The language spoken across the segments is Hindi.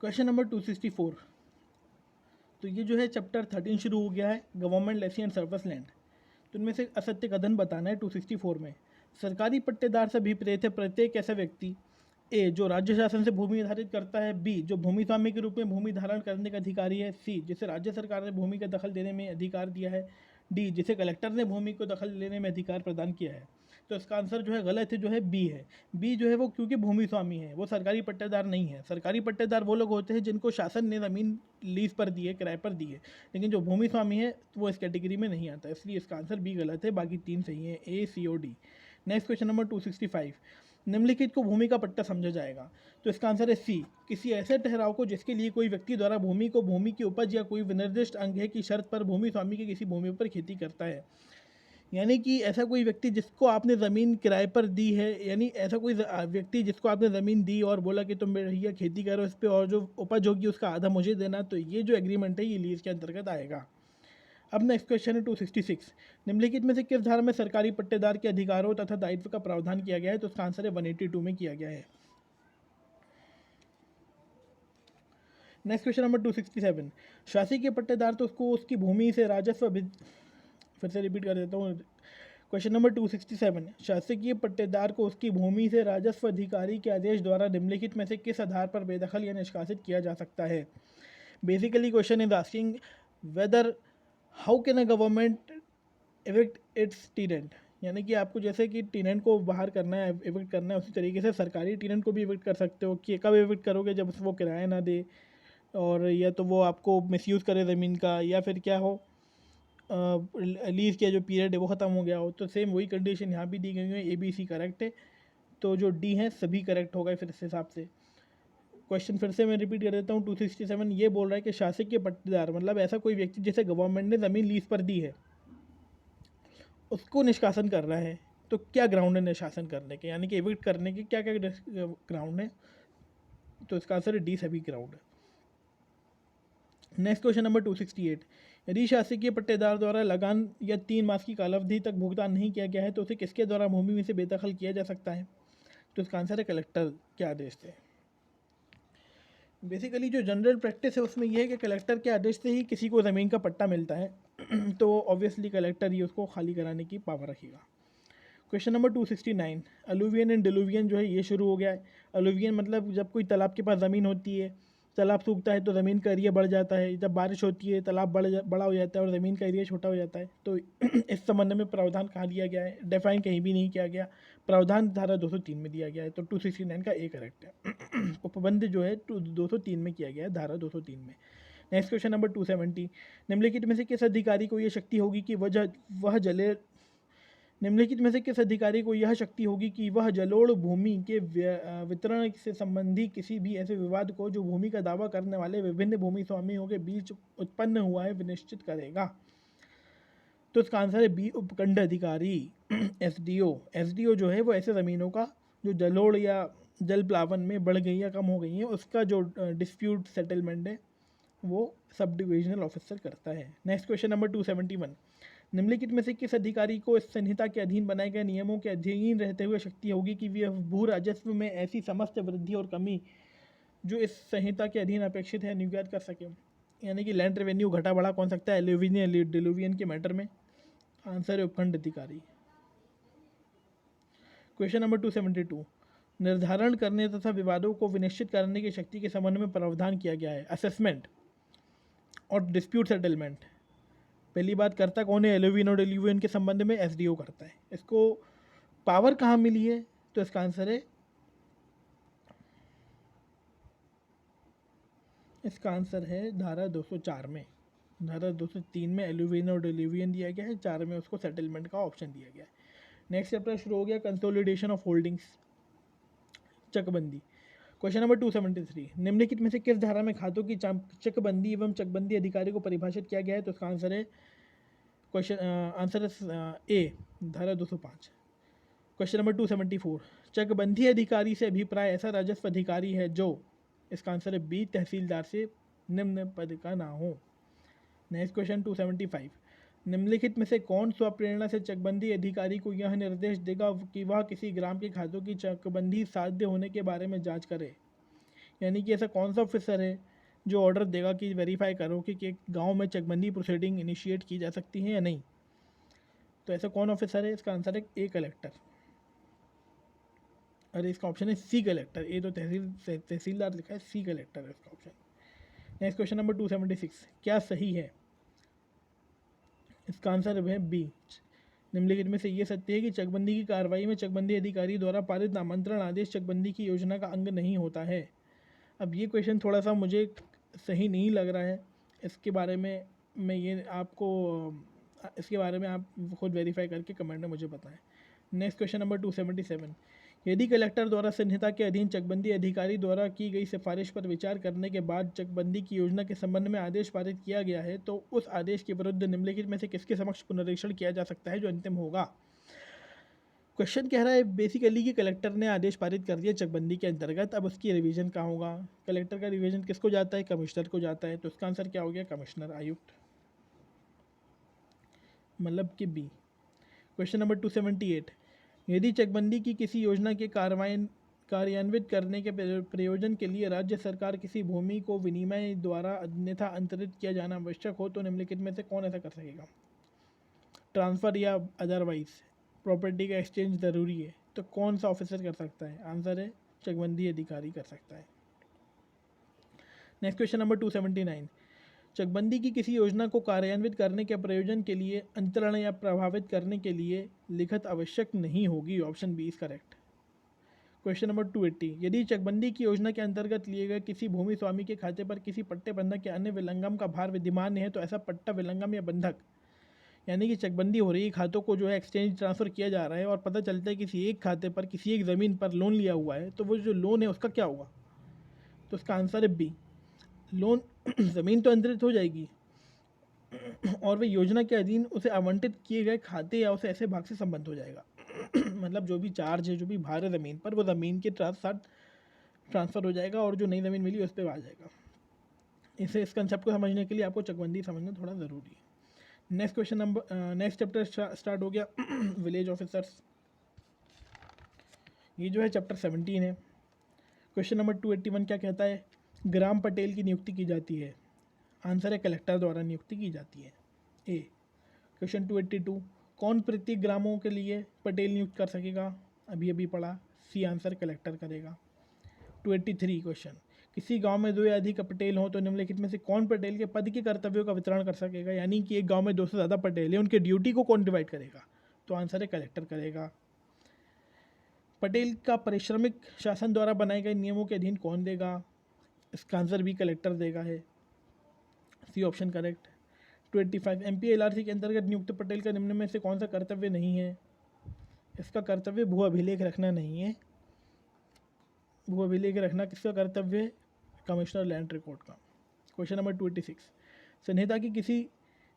Question number 264। तो ये जो है चैप्टर 13 शुरू हो गया है, government lessee and service land. तो इनमें से असत्य कथन बताना है 264 में। सरकारी पट्टेदार से अभिप्रेत है प्रत्येक ऐसा व्यक्ति ए जो राज्य शासन से भूमि निर्धारित करता है, बी जो भूमि स्वामी के रूप में भूमि धारण करने का अधिकारी है, सी जिसे राज्य सरकार ने भूमि का दखल देने में अधिकार दिया है, डी जिसे कलेक्टर ने भूमि को दखल लेने में अधिकार प्रदान किया है। तो इसका आंसर जो है गलत है, जो है बी है। बी जो है वो क्योंकि भूमि स्वामी है, वो सरकारी पट्टेदार नहीं है। सरकारी पट्टेदार वो लोग होते हैं जिनको शासन ने ज़मीन लीज पर दी है, किराए पर दी है, लेकिन जो भूमि स्वामी है वो इस कैटेगरी में नहीं आता, इसलिए इसका आंसर बी गलत है। बाकी तीन सही है, ए, सी और डी। Next question number 265। निम्नलिखित को भूमि का पट्टा समझा जाएगा। तो इसका आंसर है सी, किसी ऐसे ठहराव को जिसके लिए कोई व्यक्ति द्वारा भूमि को भूमि की उपज या कोई विनिर्दिष्ट अंग है की शर्त पर भूमि स्वामी की किसी भूमि पर खेती करता है। यानी कि ऐसा कोई व्यक्ति जिसको आपने ज़मीन किराए पर दी है, यानी ऐसा कोई व्यक्ति जिसको आपने ज़मीन दी और बोला कि तुम भैया खेती करो इस पर और जो उपज होगी उसका आधा मुझे देना, तो ये जो एग्रीमेंट है ये लीज के अंतर्गत आएगा। अब नेक्स्ट क्वेश्चन है 266। निम्नलिखित में से किस धारा में सरकारी पट्टेदार के अधिकारों तथा दायित्व का प्रावधान किया गया है? तो उसका आंसर है 182 में किया गया है। Next question number 267। शासकीय पट्टेदार तो उसको उसकी भूमि से राजस्व फिर से रिपीट कर देता हूँ। Question number 267। शासकीय पट्टेदार को उसकी भूमि से राजस्व अधिकारी के आदेश द्वारा निम्नलिखित में से किस आधार पर बेदखल या निष्कासित किया जा सकता है? Basically question is asking whether how can a government evict its tenant, यानी कि आपको जैसे कि टीनेंट को बाहर करना है, एविक्ट करना है, उसी तरीके से सरकारी टीनेंट को भी एविक्ट कर सकते हो। कि कब एविक्ट करोगे? जब वो किराया ना दे, और या तो वो आपको मिसयूज़ करे ज़मीन का, या फिर क्या हो लीज का जो पीरियड है वो ख़त्म हो गया हो। तो सेम वही कंडीशन यहाँ भी दी गई है। ए बी सी करेक्ट है, तो जो डी है सभी करेक्ट होगा फिर इस हिसाब से। क्वेश्चन फिर से मैं रिपीट कर देता हूँ। 267 ये बोल रहा है कि शासकीय पट्टेदार मतलब ऐसा कोई व्यक्ति जिसे गवर्नमेंट ने ज़मीन लीज पर दी है, उसको निष्कासन कर रहा है। तो क्या ग्राउंड है निष्कासन करने के, यानी कि एविक्ट करने के क्या क्या ग्राउंड है? तो इसका आंसर है डी, सभी ग्राउंड है। Next question number 268। यदि शासकीय पट्टेदार द्वारा लगान या 3 मास की कालावधि तक भुगतान नहीं किया गया है तो उसे किसके द्वारा भूमि में से बेदखल किया जा सकता है? तो इसका आंसर है कलेक्टर के आदेश से। बेसिकली जो जनरल प्रैक्टिस है उसमें यह है कि कलेक्टर के आदेश से ही किसी को ज़मीन का पट्टा मिलता है तो ऑब्वियसली कलेक्टर ही उसको खाली कराने की पावर रखेगा। Question number 269। अलुवियन एंड डिलुवियन जो है ये शुरू हो गया है। अलुवियन मतलब जब कोई तालाब के पास ज़मीन होती है, तालाब सूखता है तो ज़मीन का एरिया बढ़ जाता है, जब बारिश होती है तालाब बड़ा हो जाता है और ज़मीन का एरिया छोटा हो जाता है। तो इस संबंध में प्रावधान कहाँ दिया गया है? डिफाइन कहीं भी नहीं किया गया, प्रावधान धारा 203 में दिया गया है। तो 269 का ए करेक्ट है। उपबंध जो है 203 में किया गया है, धारा 203 में। Next question number 270। निम्नलिखित में से किस अधिकारी को यह शक्ति होगी कि वह जले निम्नलिखित में से किस अधिकारी को यह शक्ति होगी कि वह जलोढ़ भूमि के वितरण से संबंधी किसी भी ऐसे विवाद को जो भूमि का दावा करने वाले विभिन्न भूमि स्वामियों के बीच उत्पन्न हुआ है विनिश्चित करेगा? तो इसका आंसर है बी, उपखंड अधिकारी एसडीओ। एसडीओ जो है वो ऐसे ज़मीनों का जो जलोढ़ या जल प्लावन में बढ़ गई या कम हो गई हैं उसका जो डिस्प्यूट सेटलमेंट है वो सब डिविजनल ऑफिसर करता है। Next question number 271। निम्नलिखित में से किस अधिकारी को इस संहिता के अधीन बनाए गए नियमों के अधीन रहते हुए शक्ति होगी कि वह भू राजस्व में ऐसी समस्त वृद्धि और कमी जो इस संहिता के अधीन अपेक्षित है निर्यात कर सके? यानी कि लैंड रेवेन्यू घटा बढ़ा कौन सकता है एलुवियन या डिलुवियन के मैटर में? आंसर है उपखंड अधिकारी। Question number 272। निर्धारण करने तथा विवादों को विनिश्चित करने की शक्ति के संबंध में प्रावधान किया गया है। असेसमेंट और डिस्प्यूट सेटलमेंट पहली बात करता कौन है? एलुवियन और डिलुवियन के संबंध में एसडीओ करता है। इसको पावर कहाँ मिली है? तो इसका आंसर है धारा 204 में। धारा 203 में एलुवियन और डिलुवियन दिया गया है, 4 में उसको सेटलमेंट का ऑप्शन दिया गया है। नेक्स्ट चैप्टर शुरू हो गया, कंसोलिडेशन ऑफ होल्डिंग्स, चकबंदी। Question number 273। निम्नलिखित में से किस धारा में खातों की चकबंदी एवं चकबंदी अधिकारी को परिभाषित किया गया है? तो इसका आंसर है आंसर है ए, धारा 205। Question number 274। चकबंदी अधिकारी से अभिप्राय ऐसा राजस्व अधिकारी है जो, इसका आंसर है बी, तहसीलदार से निम्न पद का ना हो। Next question 275। निम्नलिखित में से कौन स्वप्रेरणा से चकबंदी अधिकारी को यह निर्देश देगा कि वह किसी ग्राम के खातों की चकबंदी साध्य होने के बारे में जांच करे? यानी कि ऐसा कौन सा ऑफिसर है जो ऑर्डर देगा कि वेरीफाई करो कि गांव में चकबंदी प्रोसीडिंग इनिशिएट की जा सकती है या नहीं। तो ऐसा कौन ऑफिसर है? इसका आंसर है ए कलेक्टर। अरे इसका ऑप्शन है सी कलेक्टर। ए तो तहसीलदार लिखा है, सी कलेक्टर है इसका ऑप्शन। नेक्स्ट क्वेश्चन नंबर 276, क्या सही है? इसका आंसर है बी। निम्नलिखित में से ये सत्य है कि चकबंदी की कार्रवाई में चकबंदी अधिकारी द्वारा पारित नामांतरण आदेश चकबंदी की योजना का अंग नहीं होता है। अब ये क्वेश्चन थोड़ा सा मुझे सही नहीं लग रहा है। इसके बारे में मैं ये आपको इसके बारे में आप खुद वेरीफाई करके कमेंट में मुझे बताएं। नेक्स्ट क्वेश्चन नंबर 277, यदि कलेक्टर द्वारा संहिता के अधीन चकबंदी अधिकारी द्वारा की गई सिफारिश पर विचार करने के बाद चकबंदी की योजना के संबंध में आदेश पारित किया गया है तो उस आदेश के विरुद्ध निम्नलिखित में से किसके समक्ष पुनरीक्षण किया जा सकता है जो अंतिम होगा? क्वेश्चन कह रहा है बेसिकली कि कलेक्टर ने आदेश पारित कर दिया चकबंदी के अंतर्गत, अब उसकी रिवीजन कहाँ होगा? कलेक्टर का रिवीजन किसको जाता है? कमिश्नर को जाता है। तो इसका आंसर क्या हो गया? कमिश्नर, आयुक्त, मतलब कि बी। क्वेश्चन नंबर 278, यदि चकबंदी की किसी योजना के कार्यान्वित करने के प्रयोजन के लिए राज्य सरकार किसी भूमि को विनिमय द्वारा अन्यथा अंतरित किया जाना आवश्यक हो तो निम्नलिखित में से कौन ऐसा कर सकेगा? ट्रांसफ़र या अदरवाइज प्रॉपर्टी का एक्सचेंज ज़रूरी है तो कौन सा ऑफिसर कर सकता है? आंसर है चकबंदी अधिकारी कर सकता है। नेक्स्ट क्वेश्चन नंबर 279, चकबंदी की किसी योजना को कार्यान्वित करने के प्रयोजन के लिए अंतरण या प्रभावित करने के लिए लिखत आवश्यक नहीं होगी। Option B is correct. Question number 280, यदि चकबंदी की योजना के अंतर्गत लिए गए किसी भूमि स्वामी के खाते पर किसी पट्टे बंधक या अन्य विलंगम का भार विद्यमान है तो ऐसा पट्टा विलंगम या बंधक, यानी कि चकबंदी हो रही है, खातों को जो है एक्सचेंज ट्रांसफ़र किया जा रहा है और पता चलता है किसी एक खाते पर किसी एक ज़मीन पर लोन लिया हुआ है तो वो जो लोन है उसका क्या होगा? तो उसका आंसर है बी। लोन ज़मीन तो अंतरित हो जाएगी और वह योजना के अधीन उसे आवंटित किए गए खाते या उसे ऐसे भाग से संबंध हो जाएगा मतलब जो भी चार्ज है, जो भी भार है ज़मीन पर, वो ज़मीन के साथ ट्रांसफ़र हो जाएगा और जो नई ज़मीन मिली उस पर आ जाएगा। इस कंसेप्ट को समझने के लिए आपको चकबंदी समझना थोड़ा ज़रूरी है। Next question number next chapter start हो गया विलेज ऑफिसर्स। ये जो है चैप्टर 17 है। क्वेश्चन नंबर 281 क्या कहता है? ग्राम पटेल की नियुक्ति की जाती है। आंसर है कलेक्टर द्वारा नियुक्ति की जाती है, ए। क्वेश्चन 282, कौन प्रत्येक ग्रामों के लिए पटेल नियुक्त कर सकेगा? अभी अभी पढ़ा, सी आंसर कलेक्टर करेगा। 283 क्वेश्चन, किसी गांव में 2 या अधिक पटेल हों तो निम्नलिखित में से कौन पटेल के पद के कर्तव्यों का वितरण कर सकेगा? यानी कि एक गांव में 2 से ज़्यादा पटेल हैं, उनके ड्यूटी को कौन डिवाइड करेगा? तो आंसर है कलेक्टर करेगा। पटेल का पारिश्रमिक शासन द्वारा बनाए गए नियमों के अधीन कौन देगा? इसका आंसर भी कलेक्टर देगा है, सी ऑप्शन करेक्ट। 25, MPLRC के अंतर्गत नियुक्त पटेल का निम्न में से कौन सा कर्तव्य नहीं है? इसका कर्तव्य भू अभिलेख रखना नहीं है। भू अभिलेख रखना किसका कर्तव्य है? कमिश्नर लैंड रिकॉर्ड का। क्वेश्चन नंबर 26,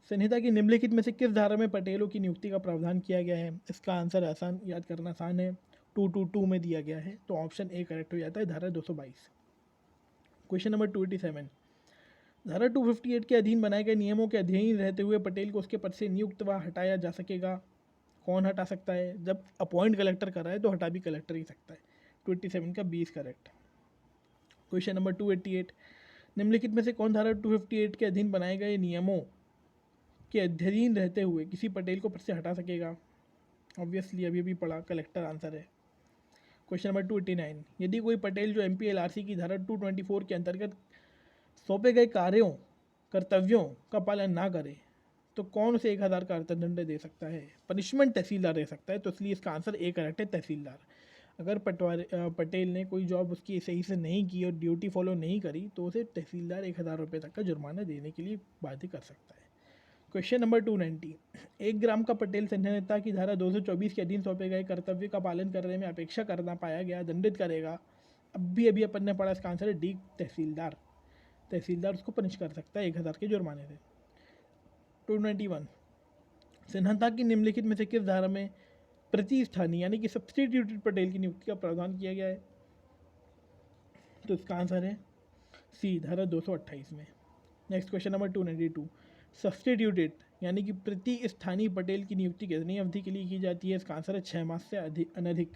संहिता की निम्नलिखित में से किस धारा में पटेलों की नियुक्ति का प्रावधान किया गया है? इसका आंसर आसान, याद करना आसान है, 222 में दिया गया है, तो ऑप्शन ए करेक्ट हो जाता है, धारा 222। क्वेश्चन नंबर 287, धारा 258 के अधीन बनाए गए नियमों के अधीन रहते हुए पटेल को उसके पद से नियुक्त व हटाया जा सकेगा। कौन हटा सकता है? जब अपॉइंट कलेक्टर कर रहा है तो हटा भी कलेक्टर ही सकता है। 27 का 20 करेक्ट। क्वेश्चन नंबर 288, निम्नलिखित में से कौन धारा 258 के अधीन बनाए गए नियमों के अधीन रहते हुए किसी पटेल को पद से हटा सकेगा? ऑब्वियसली अभी भी पढ़ा, कलेक्टर आंसर है। क्वेश्चन नंबर 289, यदि कोई पटेल जो MPLRC की धारा 224 के अंतर्गत सौंपे गए कर्तव्यों का पालन ना करे तो कौन उसे 1000 का अर्थदंड दे सकता है? पनिशमेंट तहसीलदार दे सकता है, तो इसलिए इसका आंसर ए करेक्ट है, तहसीलदार। अगर पटेल ने कोई जॉब उसकी सही से नहीं की और ड्यूटी फॉलो नहीं करी तो उसे तहसीलदार 1000 रुपये तक का जुर्माना देने के लिए बाध्य कर सकता है। क्वेश्चन नंबर 290, 1 ग्राम का पटेल संहिता की धारा 224 के अधीन सौंपे गए कर्तव्य का पालन करने में अपेक्षा करना पाया गया दंडित करेगा। अभी अपन ने पढ़ा, इसका आंसर है डी, तहसीलदार। तहसीलदार उसको पनिश कर सकता है 1000 के जुर्माने से। 291, संहिता की निम्नलिखित में से किस धारा में प्रतिस्थानी यानी कि सब्स्टिट्यूटेड पटेल की नियुक्ति का प्रावधान किया गया है? तो इसका आंसर है सी, धारा 228 में। नेक्स्ट क्वेश्चन नंबर 292, सब्स्टिट्यूटेड यानी कि प्रतिस्थानी पटेल की नियुक्ति कितनी अवधि के लिए की जाती है? इसका आंसर है 6 मास से अनधिक,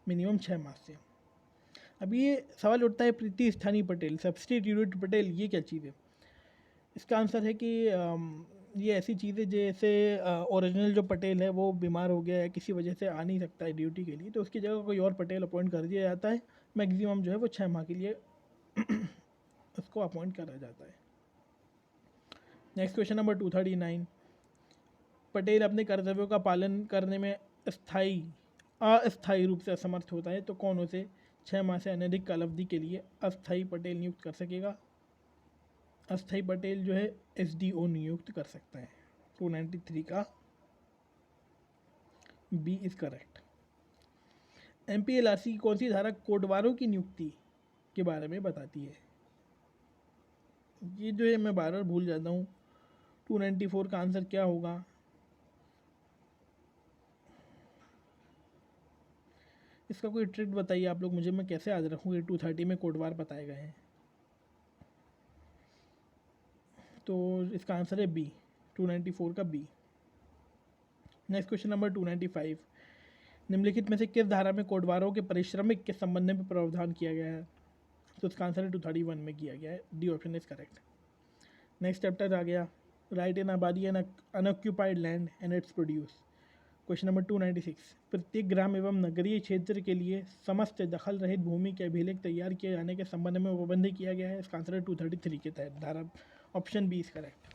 मिनिमम 6 मास से। अब ये सवाल उठता है प्रीति स्थानी पटेल, सब्सटीट्यूट पटेल, ये क्या चीज़ है? इसका आंसर है कि ये ऐसी चीज़ है जैसे ओरिजिनल जो पटेल है वो बीमार हो गया है, किसी वजह से आ नहीं सकता है ड्यूटी के लिए, तो उसकी जगह कोई और पटेल अपॉइंट कर दिया जाता है। मैक्सिमम जो है वो 6 माह के लिए उसको अपॉइंट करा जाता है। नेक्स्ट क्वेश्चन नंबर 239, पटेल अपने कर्तव्यों का पालन करने में अस्थायी रूप से असमर्थ होता है तो कौन उसे 6 माह से अनधिक कालावधि के लिए अस्थायी पटेल नियुक्त कर सकेगा? अस्थायी पटेल जो है SDO नियुक्त कर सकता है। 293 का बी इज करेक्ट। MPLRC की कौन सी धारा कोटवारों की नियुक्ति के बारे में बताती है? ये जो है मैं बार बार भूल जाता हूँ। 294 का आंसर क्या होगा? इसका कोई ट्रिक बताइए आप लोग मुझे, मैं कैसे याद रखूँ? ये 230 में कोटवार बताए गए हैं। तो इसका आंसर है बी, 294 का बी। नेक्स्ट क्वेश्चन नंबर 295, निम्नलिखित में से किस धारा में कोटवारों के पारिश्रमिक के संबंध में प्रावधान किया गया है? तो इसका आंसर है 231 में किया गया है। D option is correct. Next chapter आ गया, राइट इन आबादी and unoccupied land and its produce. Question number 296, प्रत्येक ग्राम एवं नगरीय क्षेत्र के लिए समस्त दखल रहित भूमि के अभिलेख तैयार किए जाने के संबंध में उपबंध किया गया है। इसका आंसर है 233 के तहत धारा। Option B is correct.